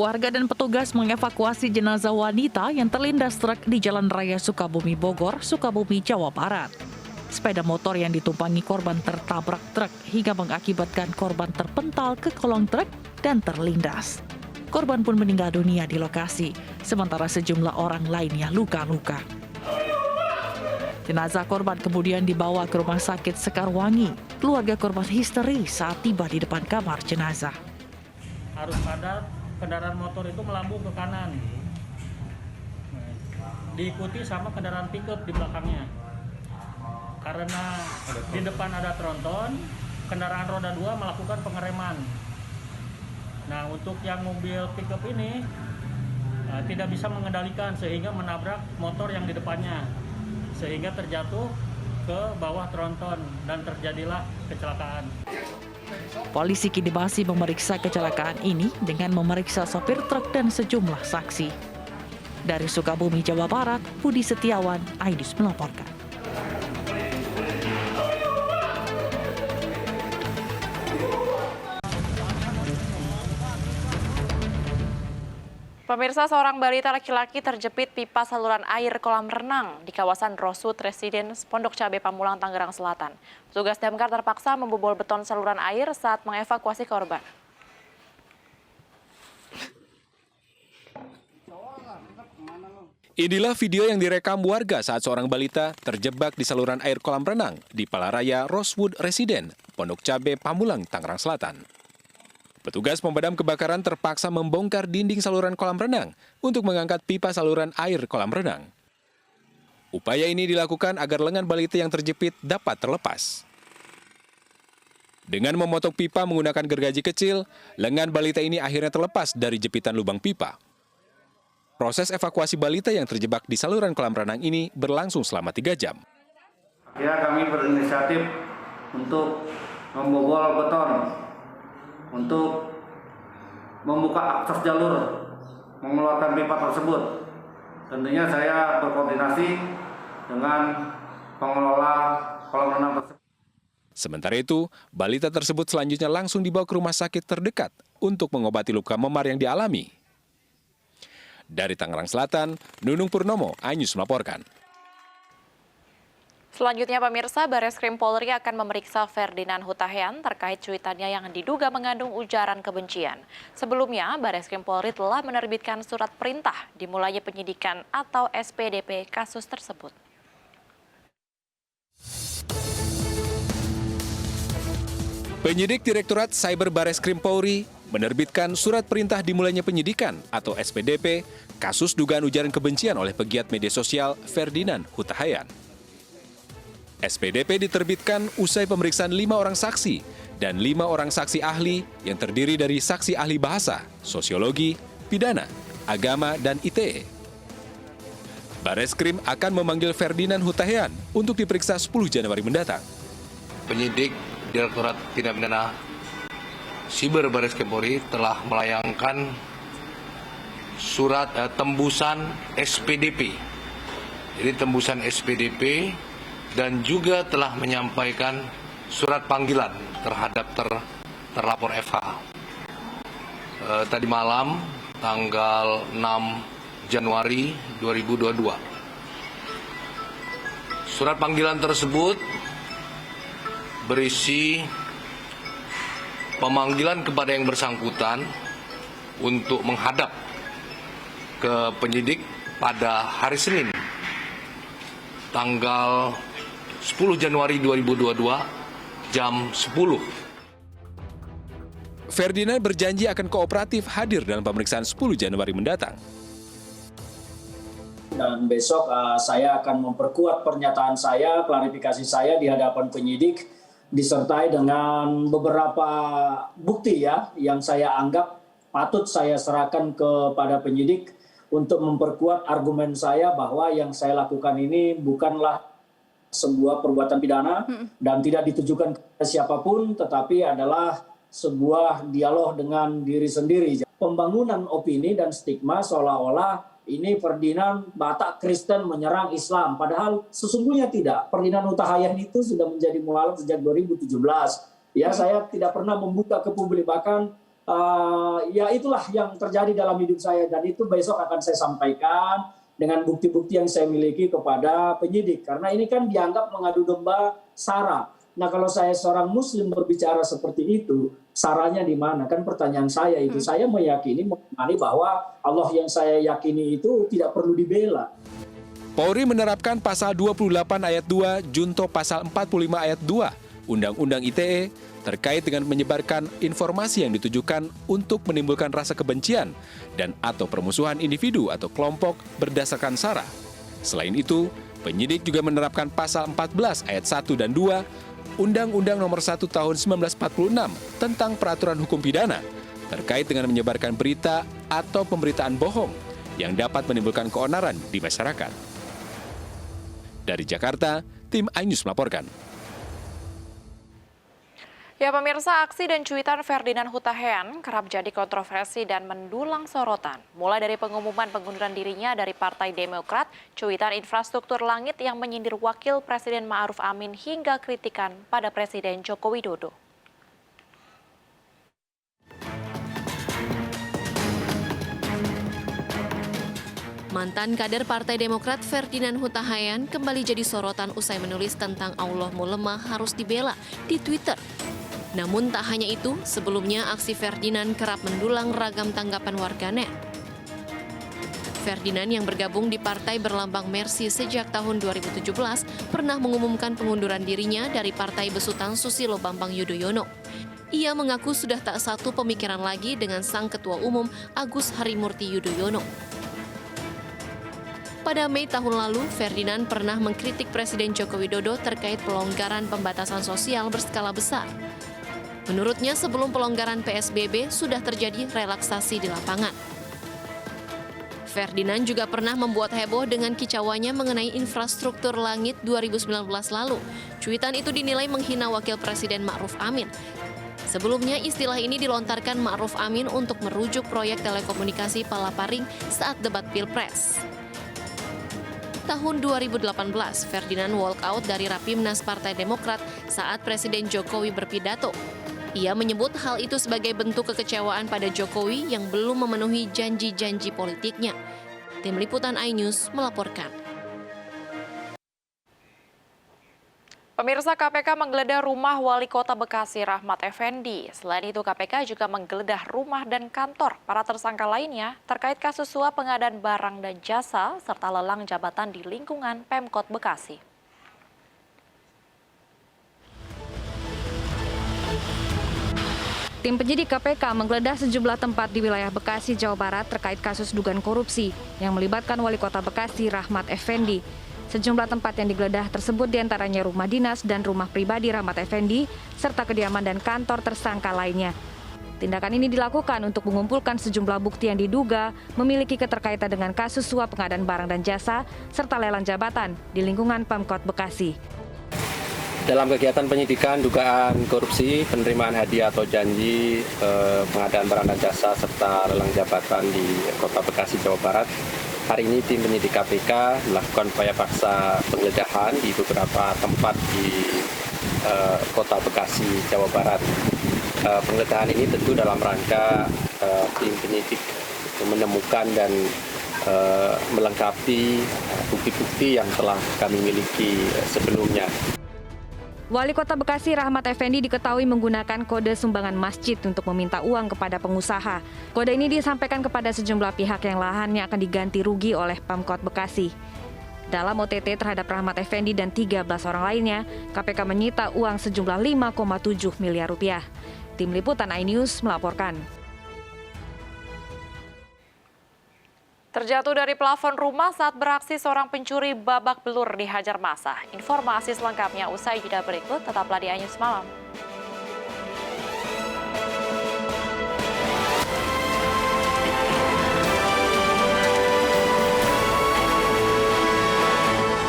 Warga dan petugas mengevakuasi jenazah wanita yang terlindas truk di Jalan Raya Sukabumi Bogor, Sukabumi, Jawa Barat. Sepeda motor yang ditumpangi korban tertabrak truk hingga mengakibatkan korban terpental ke kolong truk dan terlindas. Korban pun meninggal dunia di lokasi, sementara sejumlah orang lainnya luka-luka. Jenazah korban kemudian dibawa ke Rumah Sakit Sekarwangi. Keluarga korban histeris saat tiba di depan kamar jenazah. Arus padat, kendaraan motor itu melambung ke kanan. Diikuti sama kendaraan pickup di belakangnya. Karena di depan ada tronton, kendaraan roda 2 melakukan pengereman. Nah, untuk yang mobil pickup ini tidak bisa mengendalikan sehingga menabrak motor yang di depannya. Sehingga terjatuh ke bawah tronton dan terjadilah kecelakaan. Polisi kini masih memeriksa kecelakaan ini dengan memeriksa sopir truk dan sejumlah saksi. Dari Sukabumi, Jawa Barat, Budi Setiawan, Aidus melaporkan. Pemirsa, seorang balita laki-laki terjepit pipa saluran air kolam renang di kawasan Rosewood Residence, Pondok Cabe Pamulang, Tangerang Selatan. Petugas damkar terpaksa membobol beton saluran air saat mengevakuasi korban. Inilah video yang direkam warga saat seorang balita terjebak di saluran air kolam renang di Palaraya Rosewood Residence, Pondok Cabe Pamulang, Tangerang Selatan. Petugas pemadam kebakaran terpaksa membongkar dinding saluran kolam renang untuk mengangkat pipa saluran air kolam renang. Upaya ini dilakukan agar lengan balita yang terjepit dapat terlepas. Dengan memotok pipa menggunakan gergaji kecil, lengan balita ini akhirnya terlepas dari jepitan lubang pipa. Proses evakuasi balita yang terjebak di saluran kolam renang ini berlangsung selama 3 jam. Ya, kami berinisiatif untuk membobol beton, untuk membuka akses jalur, mengeluarkan pipa tersebut. Tentunya saya berkoordinasi dengan pengelola kolam renang tersebut. Sementara itu, balita tersebut selanjutnya langsung dibawa ke rumah sakit terdekat untuk mengobati luka memar yang dialami. Dari Tangerang Selatan, Nunung Purnomo, iNews melaporkan. Selanjutnya, pemirsa, Bareskrim Polri akan memeriksa Ferdinand Hutahian terkait cuitannya yang diduga mengandung ujaran kebencian. Sebelumnya, Bareskrim Polri telah menerbitkan surat perintah dimulainya penyidikan atau SPDP kasus tersebut. Penyidik Direktorat Cyber Bareskrim Polri menerbitkan surat perintah dimulainya penyidikan atau SPDP kasus dugaan ujaran kebencian oleh pegiat media sosial Ferdinand Hutahian. SPDP diterbitkan usai pemeriksaan 5 orang saksi dan 5 orang saksi ahli yang terdiri dari saksi ahli bahasa, sosiologi, pidana, agama, dan ITE. Bareskrim akan memanggil Ferdinand Hutahian untuk diperiksa 10 Januari mendatang. Penyidik Direktorat Tindak Pidana Siber Bareskrim Polri telah melayangkan surat tembusan SPDP. Jadi tembusan SPDP dan juga telah menyampaikan surat panggilan terhadap terlapor FH. Tadi malam, tanggal 6 Januari 2022. Surat panggilan tersebut berisi pemanggilan kepada yang bersangkutan untuk menghadap ke penyidik pada hari Senin, tanggal 10 Januari 2022, jam 10. Ferdinand berjanji akan kooperatif hadir dalam pemeriksaan 10 Januari mendatang. Dan besok saya akan memperkuat pernyataan saya, klarifikasi saya di hadapan penyidik, disertai dengan beberapa bukti yang saya anggap patut saya serahkan kepada penyidik untuk memperkuat argumen saya bahwa yang saya lakukan ini bukanlah sebuah perbuatan pidana dan tidak ditujukan kepada siapapun, tetapi adalah sebuah dialog dengan diri sendiri. Pembangunan opini dan stigma seolah-olah ini Ferdinand Batak Kristen menyerang Islam, padahal sesungguhnya tidak. Ferdinand Hutahian itu sudah menjadi mualaf sejak 2017. Ya, saya tidak pernah membuka ke publik, bahkan Ya itulah yang terjadi dalam hidup saya, dan itu besok akan saya sampaikan dengan bukti-bukti yang saya miliki kepada penyidik, karena ini kan dianggap mengadu domba SARA. Nah, kalau saya seorang muslim berbicara seperti itu, saranya di mana? Kan pertanyaan saya itu. Saya meyakini bahwa Allah yang saya yakini itu tidak perlu dibela. Polri menerapkan pasal 28 ayat 2 junto pasal 45 ayat 2 Undang-Undang ITE terkait dengan menyebarkan informasi yang ditujukan untuk menimbulkan rasa kebencian dan atau permusuhan individu atau kelompok berdasarkan SARA. Selain itu, penyidik juga menerapkan pasal 14 ayat 1 dan 2 Undang-Undang Nomor 1 Tahun 1946 tentang Peraturan Hukum Pidana terkait dengan menyebarkan berita atau pemberitaan bohong yang dapat menimbulkan keonaran di masyarakat. Dari Jakarta, tim iNews melaporkan. Ya pemirsa, aksi dan cuitan Ferdinand Hutahean kerap jadi kontroversi dan mendulang sorotan. Mulai dari pengumuman pengunduran dirinya dari Partai Demokrat, cuitan infrastruktur langit yang menyindir Wakil Presiden Ma'ruf Amin hingga kritikan pada Presiden Joko Widodo. Mantan kader Partai Demokrat Ferdinand Hutahean kembali jadi sorotan usai menulis tentang Allahmu lemah harus dibela di Twitter. Namun tak hanya itu, sebelumnya aksi Ferdinand kerap mendulang ragam tanggapan warganet. Ferdinand yang bergabung di partai berlambang Mercy sejak tahun 2017 pernah mengumumkan pengunduran dirinya dari Partai Besutan Susilo Bambang Yudhoyono. Ia mengaku sudah tak satu pemikiran lagi dengan sang Ketua Umum Agus Harimurti Yudhoyono. Pada Mei tahun lalu, Ferdinand pernah mengkritik Presiden Joko Widodo terkait pelonggaran pembatasan sosial berskala besar. Menurutnya, sebelum pelonggaran PSBB sudah terjadi relaksasi di lapangan. Ferdinand juga pernah membuat heboh dengan kicauannya mengenai infrastruktur langit 2019 lalu. Cuitan itu dinilai menghina Wakil Presiden Ma'ruf Amin. Sebelumnya, istilah ini dilontarkan Ma'ruf Amin untuk merujuk proyek telekomunikasi Palaparing saat debat Pilpres. Tahun 2018, Ferdinand walk out dari Rapimnas Partai Demokrat saat Presiden Jokowi berpidato. Ia menyebut hal itu sebagai bentuk kekecewaan pada Jokowi yang belum memenuhi janji-janji politiknya. Tim Liputan iNews melaporkan. Pemirsa, KPK menggeledah rumah Wali Kota Bekasi Rahmat Effendi. Selain itu, KPK juga menggeledah rumah dan kantor para tersangka lainnya terkait kasus suap pengadaan barang dan jasa serta lelang jabatan di lingkungan Pemkot Bekasi. Tim penyidik KPK menggeledah sejumlah tempat di wilayah Bekasi, Jawa Barat terkait kasus dugaan korupsi yang melibatkan Wali Kota Bekasi Rahmat Effendi. Sejumlah tempat yang digeledah tersebut diantaranya rumah dinas dan rumah pribadi Rahmat Effendi, serta kediaman dan kantor tersangka lainnya. Tindakan ini dilakukan untuk mengumpulkan sejumlah bukti yang diduga memiliki keterkaitan dengan kasus suap pengadaan barang dan jasa, serta lelang jabatan di lingkungan Pemkot Bekasi. Dalam kegiatan penyidikan dugaan korupsi, penerimaan hadiah atau janji, pengadaan barang dan jasa, serta lelang jabatan di Kota Bekasi, Jawa Barat, hari ini tim penyidik KPK melakukan upaya paksa penggeledahan di beberapa tempat di Kota Bekasi, Jawa Barat. Penggeledahan ini tentu dalam rangka tim penyidik menemukan dan melengkapi bukti-bukti yang telah kami miliki sebelumnya. Wali Kota Bekasi Rahmat Effendi diketahui menggunakan kode sumbangan masjid untuk meminta uang kepada pengusaha. Kode ini disampaikan kepada sejumlah pihak yang lahannya akan diganti rugi oleh Pemkot Bekasi. Dalam OTT terhadap Rahmat Effendi dan 13 orang lainnya, KPK menyita uang sejumlah 5,7 miliar rupiah. Tim Liputan iNews melaporkan. Terjatuh dari plafon rumah saat beraksi seorang pencuri babak belur dihajar massa. Informasi selengkapnya usai jeda berikut, tetaplah di iNews Malam.